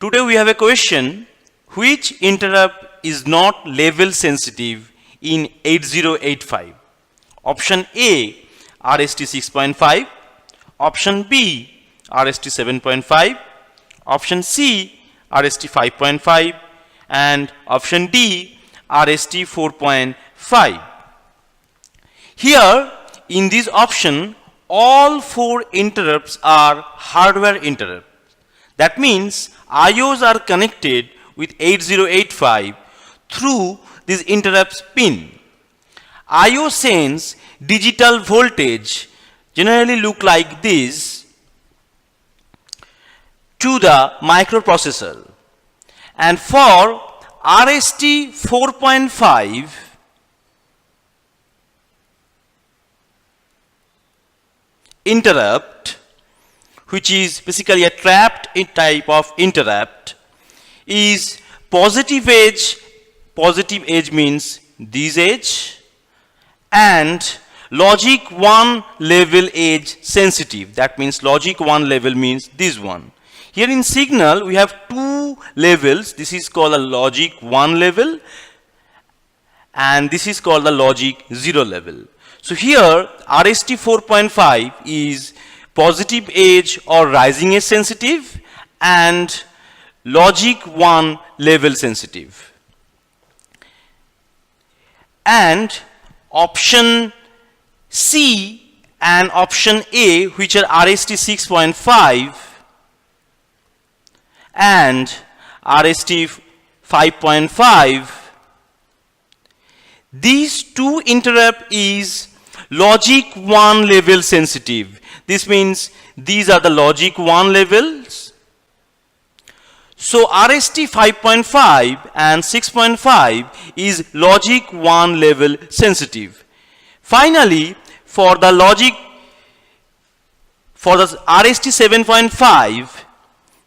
Today we have a question: which interrupt is not level sensitive in 8085? Option A, RST 6.5, option B, RST 7.5, option C, RST 5.5, and option D, RST 4.5. Here in this option, all four interrupts are hardware interrupts. That means IOs are connected with 8085 through this interrupts pin. IO sends digital voltage, generally look like this, to the microprocessor. And for RST 4.5, interrupt, which is basically a trapped type of interrupt, is positive edge means this edge, and logic 1 level edge sensitive, that means logic 1 level means this one. Here in signal we have two levels, this is called a logic 1 level and this is called the logic 0 level. So here RST 4.5 is positive edge or rising edge sensitive and logic 1 level sensitive. And option C and option A, which are RST 6.5 and RST 5.5, these two interrupt is logic 1 level sensitive. This means these are the logic 1 levels. So RST 5.5 and 6.5 is logic 1 level sensitive. Finally, for the RST 7.5,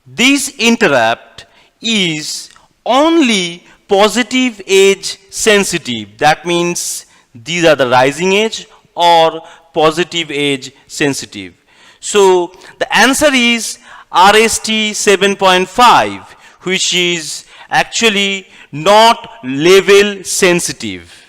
this interrupt is only positive edge sensitive. That means these are the rising edge or positive edge sensitive. So the answer is RST 7.5, which is actually not level sensitive.